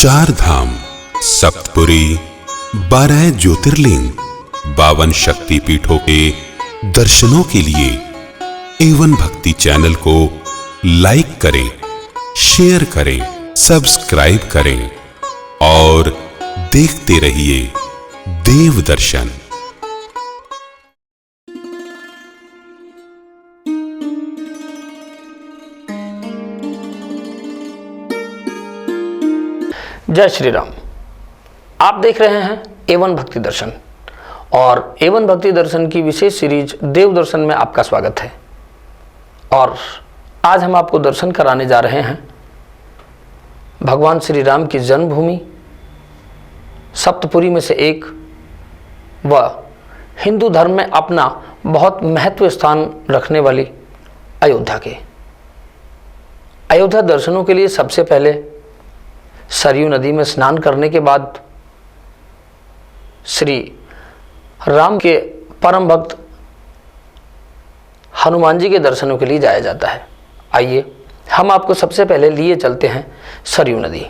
चार धाम, सप्तपुरी, 12 ज्योतिर्लिंग, 52 शक्ति पीठों के दर्शनों के लिए एवन भक्ति चैनल को लाइक करें, शेयर करें, सब्सक्राइब करें और देखते रहिए देव दर्शन। जय श्री राम। आप देख रहे हैं एवन भक्ति दर्शन और एवन भक्ति दर्शन की विशेष सीरीज देव दर्शन में आपका स्वागत है। और आज हम आपको दर्शन कराने जा रहे हैं भगवान श्री राम की जन्मभूमि, सप्तपुरी में से एक व हिंदू धर्म में अपना बहुत महत्व स्थान रखने वाली अयोध्या के। अयोध्या दर्शनों के लिए सबसे पहले सरयू नदी में स्नान करने के बाद श्री राम के परम भक्त हनुमान जी के दर्शनों के लिए जाया जाता है। आइए हम आपको सबसे पहले लिए चलते हैं सरयू नदी।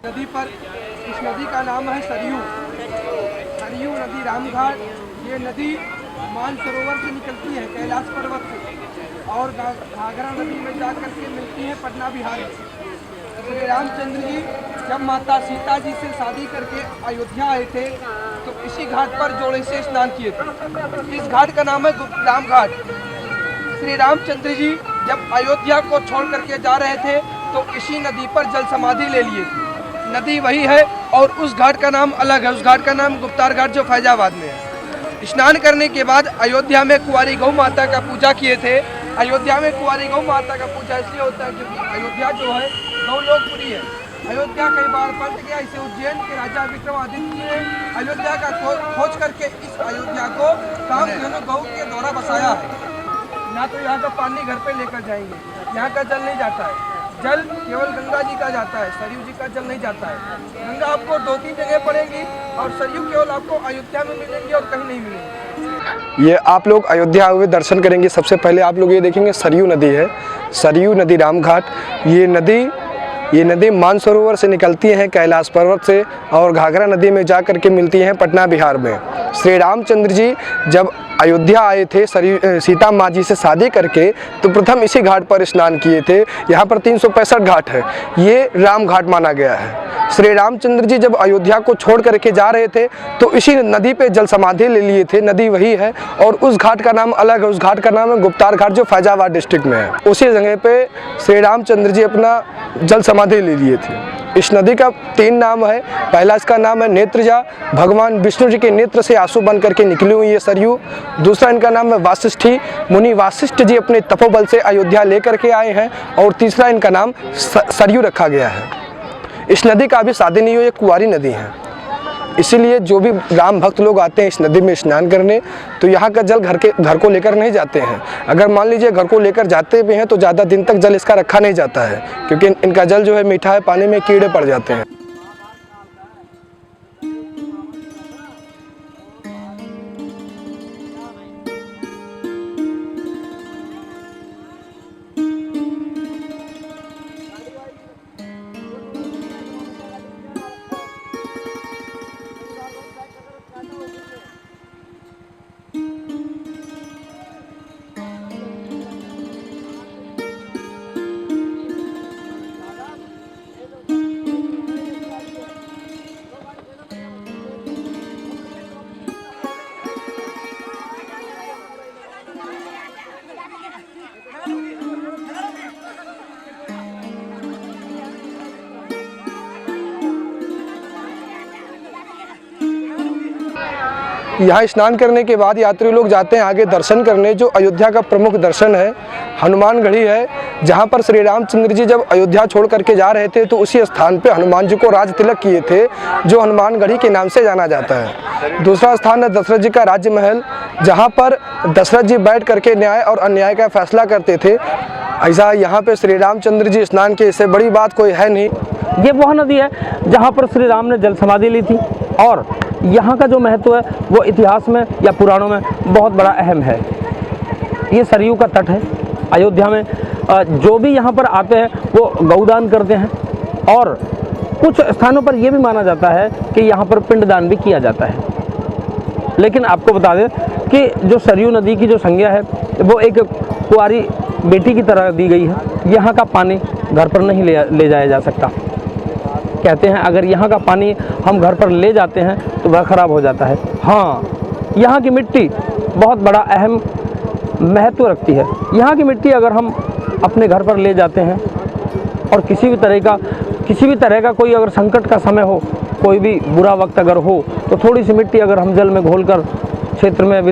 नदी पर इस नदी का नाम है सरयू। सरयू नदी रामघाट, ये नदी मानसरोवर से निकलती है कैलाश पर्वत से और घाघरा नदी में जाकर के मिलती है पटना बिहार में। श्री रामचंद्र जी जब माता सीता जी से शादी करके अयोध्या आए थे तो इसी घाट पर जोड़े से स्नान किए थे। इस घाट का नाम है राम घाट। श्री रामचंद्र जी जब अयोध्या को छोड़ करके जा रहे थे तो इसी नदी पर जल समाधि ले लिए थे। नदी वही है और उस घाट का नाम अलग है। उस घाट का नाम गुप्तार घाट जो फैजाबाद में है। स्नान करने के बाद अयोध्या में कुंवारी गौ माता का पूजा किए थे। अयोध्या में कुंवारी गौ माता का पूजा इसलिए होता है क्योंकि अयोध्या जो है गौलोकपुरी है। अयोध्या कई बार पलट गया। इसे उज्जैन के राजा विक्रमादित्य ने अयोध्या का खोज करके इस अयोध्या को कामधेनु गौ के द्वारा बसाया है। ना तो यहाँ का पानी घर पे लेकर जाएंगे, यहाँ का जल नहीं जाता है। जल केवल गंगा जी का जाता है, सरयू जी का जल नहीं जाता है। गंगा आपको 2-3 जगह पड़ेगी और सरयू केवल आपको अयोध्या में मिलेंगी और कहीं नहीं मिलेंगी। ये आप लोग अयोध्या हुए दर्शन करेंगे। सबसे पहले आप लोग ये देखेंगे सरयू नदी है, सरयू नदी रामघाट। ये नदी मानसरोवर से निकलती है कैलाश पर्वत से और घाघरा नदी में जा कर के मिलती हैं पटना बिहार में। श्री रामचंद्र जी जब अयोध्या आए थे सीता माँ जी से शादी करके तो प्रथम इसी घाट पर स्नान किए थे। यहाँ पर 365 घाट है, ये राम घाट माना गया है। श्री रामचंद्र जी जब अयोध्या को छोड़ करके जा रहे थे तो इसी नदी पे जल समाधि ले लिए थे। नदी वही है और उस घाट का नाम अलग है। उस घाट का नाम है गुप्तार घाट जो फैजाबाद डिस्ट्रिक्ट में है। उसी जगह पे श्री रामचंद्र जी अपना जल समाधि ले लिए थे। इस नदी का 3 नाम है। पहला इसका नाम है नेत्रजा, भगवान विष्णु जी के नेत्र से आंसू बन करके निकली हुई ये सरयू। दूसरा इनका नाम है वासिष्ठी, मुनि वासिष्ठ जी अपने तपोबल से अयोध्या लेकर के आए हैं। और तीसरा इनका नाम सरयू रखा गया है। इस नदी का अभी शादी नहीं हुई, ये कुंवारी नदी है। इसीलिए जो भी राम भक्त लोग आते हैं इस नदी में स्नान करने तो यहाँ का जल घर को लेकर नहीं जाते हैं। अगर मान लीजिए घर को लेकर जाते भी हैं तो ज़्यादा दिन तक जल इसका रखा नहीं जाता है क्योंकि इनका जल जो है मीठा है, पानी में कीड़े पड़ जाते हैं। यहाँ स्नान करने के बाद यात्री लोग जाते हैं आगे दर्शन करने, जो अयोध्या का प्रमुख दर्शन है हनुमानगढ़ी है, जहाँ पर श्री रामचंद्र जी जब अयोध्या छोड़ करके जा रहे थे तो उसी स्थान पे हनुमान जी को राज तिलक किए थे, जो हनुमानगढ़ी के नाम से जाना जाता है। दूसरा स्थान है दशरथ जी का राज्य महल, जहाँ पर दशरथ जी बैठ करके न्याय और अन्याय का फैसला करते थे। ऐसा यहाँ पे श्री रामचंद्र जी स्नान के, इससे बड़ी बात कोई है नहीं। ये वह नदी है जहाँ पर श्री राम ने जल समाधि ली थी, और यहाँ का जो महत्व है वो इतिहास में या पुराणों में बहुत बड़ा अहम है। ये सरयू का तट है। अयोध्या में जो भी यहाँ पर आते हैं वो गौदान करते हैं, और कुछ स्थानों पर यह भी माना जाता है कि यहाँ पर पिंडदान भी किया जाता है। लेकिन आपको बता दें कि जो सरयू नदी की जो संज्ञा है वो एक कुंवारी बेटी की तरह दी गई है। यहाँ का पानी घर पर नहीं ले जाया जा सकता। कहते हैं अगर यहाँ का पानी हम घर पर ले जाते हैं तो वह खराब हो जाता है। हाँ, यहाँ की मिट्टी बहुत बड़ा अहम महत्व रखती है। यहाँ की मिट्टी अगर हम अपने घर पर ले जाते हैं और किसी भी तरह का कोई अगर संकट का समय हो, कोई भी बुरा वक्त अगर हो, तो थोड़ी सी मिट्टी अगर हम जल में घोलकर क्षेत्र में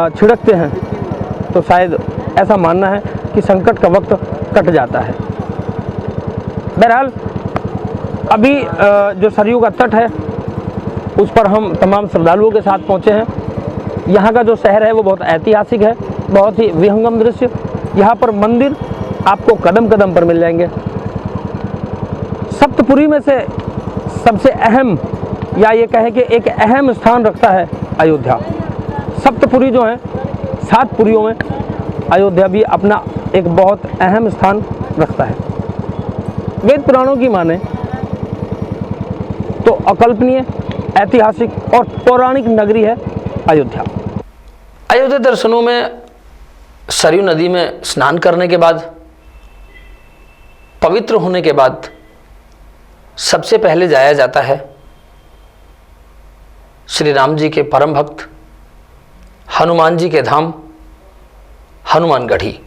छिड़कते हैं तो शायद ऐसा मानना है कि संकट का वक्त कट जाता है। बहरहाल अभी जो सरयू का तट है उस पर हम तमाम श्रद्धालुओं के साथ पहुँचे हैं। यहाँ का जो शहर है वो बहुत ऐतिहासिक है, बहुत ही विहंगम दृश्य। यहाँ पर मंदिर आपको कदम कदम पर मिल जाएंगे। सप्तपुरी में से सबसे अहम, या ये कहें कि एक अहम स्थान रखता है अयोध्या। सप्तपुरी जो है, 7 पुरियों में अयोध्या भी अपना एक बहुत अहम स्थान रखता है। वेद पुराणों की माने तो अकल्पनीय, ऐतिहासिक और पौराणिक नगरी है अयोध्या। अयोध्या दर्शनों में सरयू नदी में स्नान करने के बाद, पवित्र होने के बाद सबसे पहले जाया जाता है श्री राम जी के परम भक्त हनुमान जी के धाम हनुमानगढ़ी।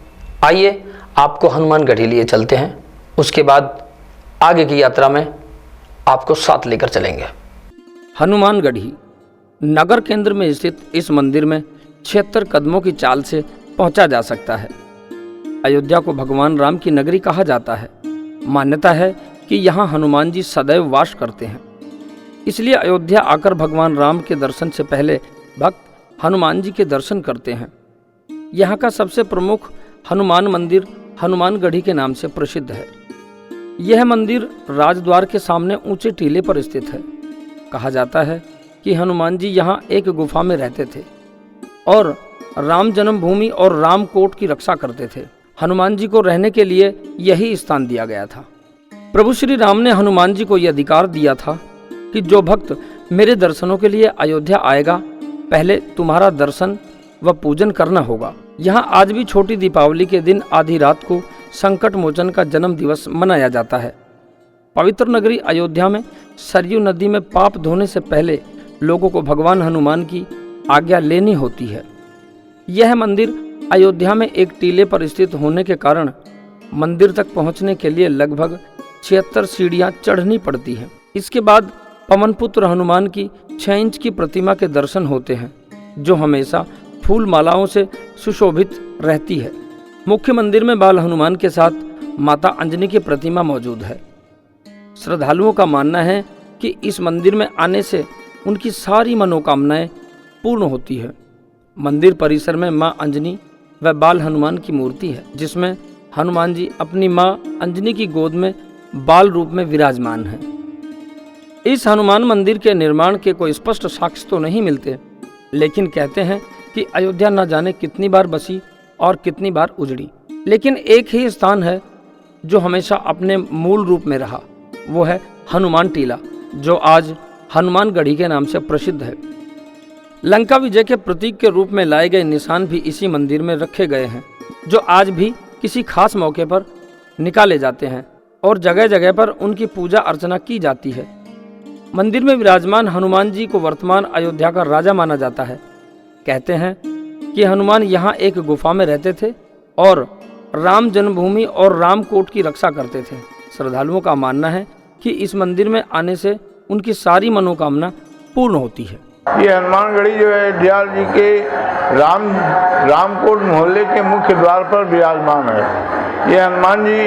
आइए आपको हनुमानगढ़ी लिए चलते हैं, उसके बाद आगे की यात्रा में आपको साथ लेकर चलेंगे। हनुमानगढ़ी नगर केंद्र में स्थित इस मंदिर में 76 कदमों की चाल से पहुंचा जा सकता है। अयोध्या को भगवान राम की नगरी कहा जाता है। मान्यता है कि यहाँ हनुमान जी सदैव वास करते हैं, इसलिए अयोध्या आकर भगवान राम के दर्शन से पहले भक्त हनुमान जी के दर्शन करते हैं। यहाँ का सबसे प्रमुख हनुमान मंदिर हनुमानगढ़ी के नाम से प्रसिद्ध है। यह मंदिर राजद्वार के सामने ऊंचे टीले पर स्थित है। कहा जाता है कि हनुमान जी यहाँ एक गुफा में रहते थे और राम जन्मभूमि और रामकोट की रक्षा करते थे। हनुमान जी को रहने के लिए यही स्थान दिया गया था। प्रभु श्री राम ने हनुमान जी को यह अधिकार दिया था कि जो भक्त मेरे दर्शनों के लिए अयोध्या आएगा, पहले तुम्हारा दर्शन व पूजन करना होगा। यहाँ आज भी छोटी दीपावली के दिन आधी रात को संकट मोचन का जन्म दिवस मनाया जाता है। पवित्र नगरी अयोध्या में सरयू नदी में पाप धोने से पहले लोगों को भगवान हनुमान की आज्ञा लेनी होती है। यह मंदिर अयोध्या में एक टीले पर स्थित होने के कारण मंदिर तक पहुंचने के लिए लगभग 76 सीढ़ियां चढ़नी पड़ती हैं। इसके बाद पवनपुत्र हनुमान की 6 इंच की प्रतिमा के दर्शन होते हैं, जो हमेशा फूल मालाओं से सुशोभित रहती है। मुख्य मंदिर में बाल हनुमान के साथ माता अंजनी की प्रतिमा मौजूद है। श्रद्धालुओं का मानना है कि इस मंदिर में आने से उनकी सारी मनोकामनाएं पूर्ण होती है। मंदिर परिसर में मां अंजनी व बाल हनुमान की मूर्ति है, जिसमें हनुमान जी अपनी मां अंजनी की गोद में बाल रूप में विराजमान हैं। इस हनुमान मंदिर के निर्माण के कोई स्पष्ट साक्ष्य तो नहीं मिलते, लेकिन कहते हैं कि अयोध्या न जाने कितनी बार बसी और कितनी बार उजड़ी, लेकिन एक ही स्थान है जो हमेशा अपने मूल रूप में रहा। वो है हनुमान टीला, जो आज हनुमानगढ़ी के नाम से प्रसिद्ध है। लंका विजय के प्रतीक के रूप में लाए गए निशान भी इसी मंदिर में रखे गए हैं, जो आज भी किसी खास मौके पर निकाले जाते हैं और जगह जगह पर उनकी पूजा अर्चना की जाती है। मंदिर में विराजमान हनुमान जी को वर्तमान अयोध्या का राजा माना जाता है। कहते हैं कि हनुमान यहाँ एक गुफा में रहते थे और राम जन्मभूमि और रामकोट की रक्षा करते थे। श्रद्धालुओं का मानना है कि इस मंदिर में आने से उनकी सारी मनोकामना पूर्ण होती है। ये हनुमानगढ़ी जो है दयाल जी के रामकोट मोहल्ले के मुख्य द्वार पर विराजमान है। ये हनुमान जी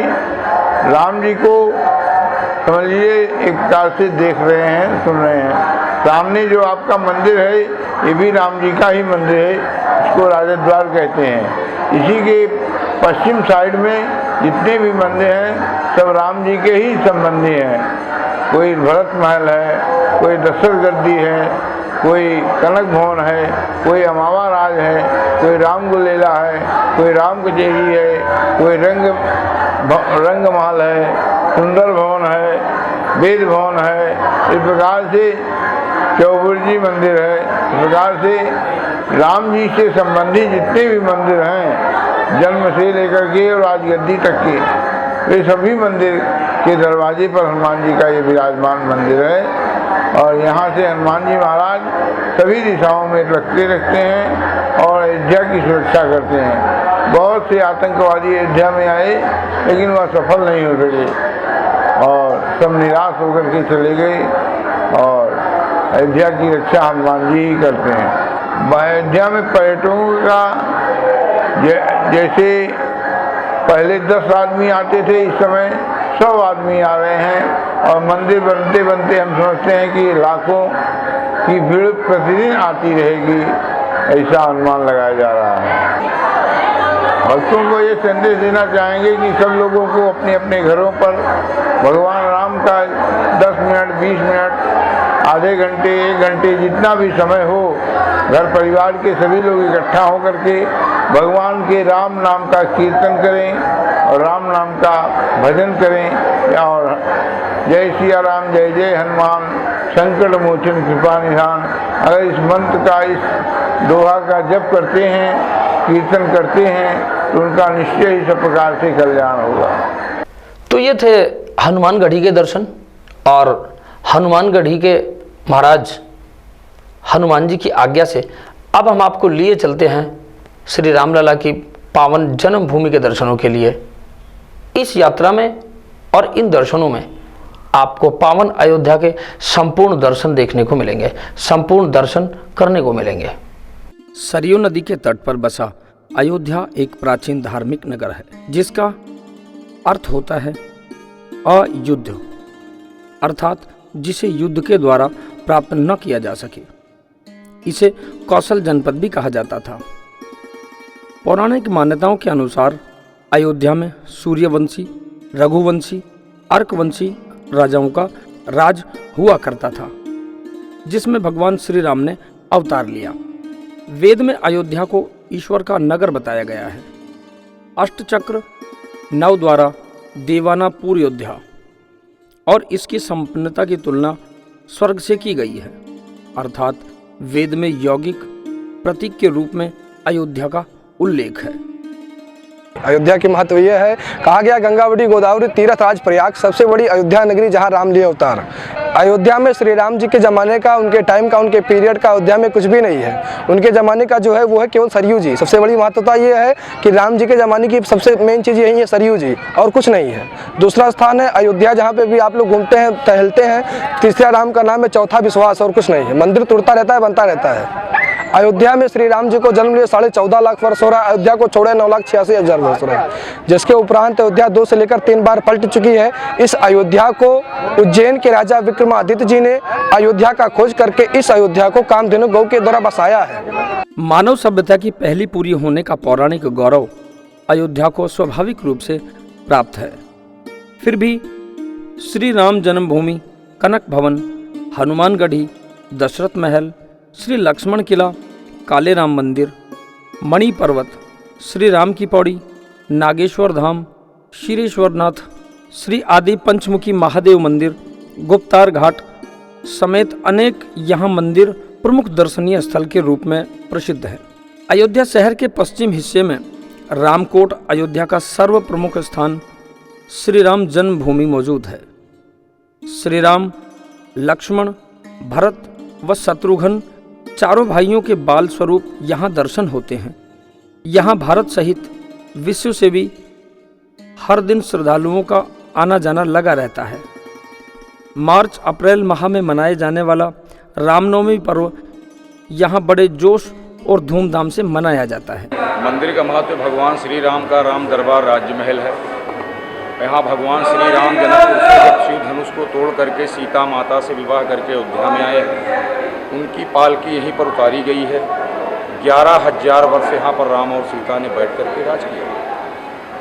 राम जी को समझ लीजिए एक प्रकार से देख रहे हैं, सुन रहे हैं। सामने जो आपका मंदिर है ये भी राम जी का ही मंदिर है, इसको राजद्वार कहते हैं। इसी के पश्चिम साइड में जितने भी मंदिर हैं सब राम जी के ही संबंधी हैं। कोई भरत महल है, कोई दशरथ गद्दी है, कोई कनक भवन है, कोई अमावा राज है, कोई राम गुलेला है, कोई राम कचेरी है, कोई रंग महल है, सुंदर भवन है, वेद भवन है। इस प्रकार से चौबुर्जी मंदिर है। इस प्रकार से राम जी से संबंधित जितने भी मंदिर हैं जन्म से लेकर के और राजगद्दी तक के, वे सभी मंदिर के दरवाजे पर हनुमान जी का ये विराजमान मंदिर है। और यहाँ से हनुमान जी महाराज सभी दिशाओं में रखते हैं और अयोध्या की सुरक्षा करते हैं। बहुत से आतंकवादी अयोध्या में आए लेकिन वह सफल नहीं हो सके और सब निराश होकर के चले गए और अयोध्या की रक्षा हनुमान जी ही करते हैं। अयोध्या में पर्यटकों का जैसे पहले 10 आदमी आते थे, इस समय 100 आदमी आ रहे हैं और मंदिर बनते बनते हम समझते हैं कि लाखों की भीड़ प्रतिदिन आती रहेगी, ऐसा अनुमान लगाया जा रहा है। भक्तों को ये संदेश देना चाहेंगे कि सब लोगों को अपने अपने घरों पर भगवान राम का 10 मिनट, 20 मिनट, आधे घंटे, 1 घंटे, जितना भी समय हो, घर परिवार के सभी लोग इकट्ठा होकर के भगवान के राम नाम का कीर्तन करें और राम नाम का भजन करें और जय सिया राम, जय जय हनुमान, संकट मोचन कृपा निधान। अगर इस मंत्र का, इस दोहा का जप करते हैं, कीर्तन करते हैं तो उनका निश्चय ही सब प्रकार से कल्याण होगा। तो ये थे हनुमानगढ़ी के दर्शन और हनुमानगढ़ी के महाराज हनुमान जी की आज्ञा से अब हम आपको लिए चलते हैं श्री रामलला की पावन जन्मभूमि के दर्शनों के लिए। इस यात्रा में और इन दर्शनों में आपको पावन अयोध्या के संपूर्ण दर्शन देखने को मिलेंगे, संपूर्ण दर्शन करने को मिलेंगे। सरयू नदी के तट पर बसा अयोध्या एक प्राचीन धार्मिक नगर है जिसका अर्थ होता है अयुद्ध, अर्थात जिसे युद्ध के द्वारा प्राप्त न किया जा सके। इसे कौशल जनपद भी कहा जाता था। पौराणिक मान्यताओं के अनुसार अयोध्या में सूर्यवंशी, रघुवंशी, अर्कवंशी राजाओं का राज हुआ करता था जिसमें भगवान श्री राम ने अवतार लिया। वेद में अयोध्या को ईश्वर का नगर बताया गया है। अष्टचक्र 9 द्वारा देवानापुर अयोध्या और इसकी संपन्नता की तुलना स्वर्ग से की गई है, अर्थात वेद में यौगिक प्रतीक के रूप में अयोध्या का उल्लेख है। अयोध्या की महत्व यह है, कहा गया गंगावटी गोदावरी तीर्थ राज प्रयाग, सबसे बड़ी अयोध्या नगरी जहां राम लिए अवतार। अयोध्या में श्री राम जी के ज़माने का, उनके टाइम का, उनके पीरियड का अयोध्या में कुछ भी नहीं है। उनके ज़माने का जो है वो है केवल सरयू जी। सबसे बड़ी महत्वता ये है कि राम जी के ज़माने की सबसे मेन चीज़ यही है सरयू जी, और कुछ नहीं है। दूसरा स्थान है अयोध्या, जहाँ पे भी आप लोग घूमते हैं, टहलते हैं। तीसरा राम का नाम है, चौथा विश्वास, और कुछ नहीं है। मंदिर टूटता रहता है, बनता रहता है। अयोध्या में श्री राम जी को जन्म लिए 14.5 लाख वर्ष हो रहा है। अयोध्या को छोड़े 9,86,000 वर्ष हो रहा है, जिसके उपरांत अयोध्या 2 से लेकर 3 बार पलट चुकी है। इस अयोध्या को उज्जैन के राजा विक्रमादित्य जी ने अयोध्या का खोज करके इस अयोध्या को कामधेनु गौ के द्वारा बसाया है। मानव सभ्यता की पहली पूरी होने का पौराणिक गौरव अयोध्या को स्वाभाविक रूप से प्राप्त है। फिर भी श्री राम जन्मभूमि, कनक भवन, हनुमानगढ़ी, दशरथ महल, श्री लक्ष्मण किला, काले राम मंदिर, मणि पर्वत, श्री राम की पौड़ी, नागेश्वर धाम, क्षीरेश्वरनाथ, श्री आदि पंचमुखी महादेव मंदिर, गुप्तार घाट समेत अनेक यहाँ मंदिर प्रमुख दर्शनीय स्थल के रूप में प्रसिद्ध है। अयोध्या शहर के पश्चिम हिस्से में रामकोट अयोध्या का सर्व प्रमुख स्थान श्री राम जन्मभूमि मौजूद है। श्री राम, लक्ष्मण, भरत व शत्रुघ्न चारों भाइयों के बाल स्वरूप यहाँ दर्शन होते हैं। यहाँ भारत सहित विश्व से भी हर दिन श्रद्धालुओं का आना जाना लगा रहता है। मार्च अप्रैल माह में मनाए जाने वाला रामनवमी पर्व यहाँ बड़े जोश और धूमधाम से मनाया जाता है। मंदिर का महत्व भगवान श्री राम का राम दरबार राज्य महल है। यहाँ भगवान श्री राम जनकपुर से जब शिव धनुष को तोड़ करके सीता माता से विवाह करके अयोध्या में आए हैं, उनकी पालकी यहीं पर उतारी गई है। 11,000 वर्ष यहाँ पर राम और सीता ने बैठ करके राज किया।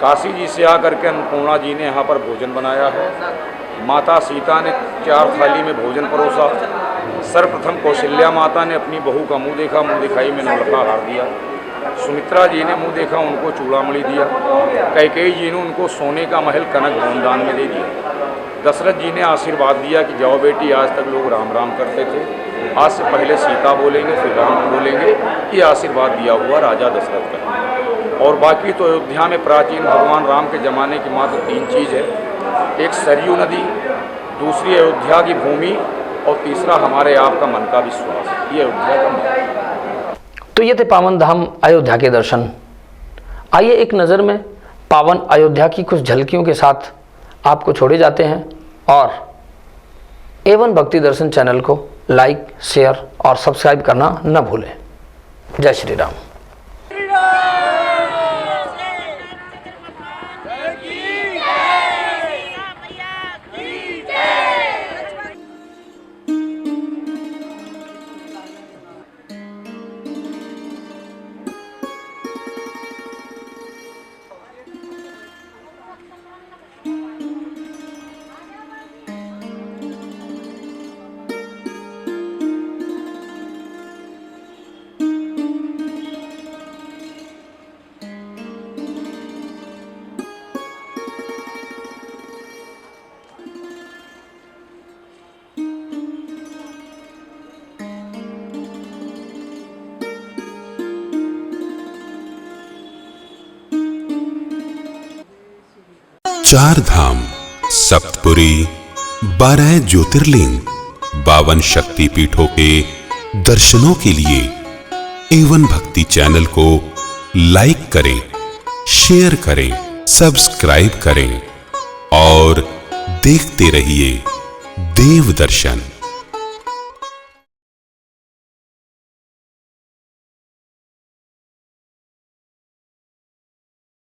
काशी जी से आकर के अन्नपूर्णा जी ने यहाँ पर भोजन बनाया है। माता सीता ने 4 थाली में भोजन परोसा। सर्वप्रथम कौशल्या माता ने अपनी बहू का मुंह देखा, मुंह दिखाई में नौलखा हार दिया। सुमित्रा जी ने मुंह देखा, उनको चूड़ामणि दिया। कैकेयी जी ने उनको सोने का महल कनक भवन दान में दे दिया। दशरथ जी ने आशीर्वाद दिया कि जाओ बेटी, आज तक लोग राम राम करते थे, आज से पहले सीता बोलेंगे फिर राम बोलेंगे। ये आशीर्वाद दिया हुआ राजा दशरथ का। और बाकी तो अयोध्या में प्राचीन भगवान राम के ज़माने की मात्र 3 चीज़ है। एक सरयू नदी, दूसरी अयोध्या की भूमि और तीसरा हमारे आपका मन का विश्वास। ये अयोध्या का मन। तो ये थे पावन धाम अयोध्या के दर्शन। आइए एक नज़र में पावन अयोध्या की कुछ झलकियों के साथ आपको छोड़े जाते हैं। और एवन भक्ति दर्शन चैनल को लाइक, शेयर और सब्सक्राइब करना न भूलें। जय श्री राम। चार धाम, सप्तपुरी, 12 ज्योतिर्लिंग, 52 शक्ति पीठों के दर्शनों के लिए एवन भक्ति चैनल को लाइक करें, शेयर करें, सब्सक्राइब करें और देखते रहिए देव दर्शन।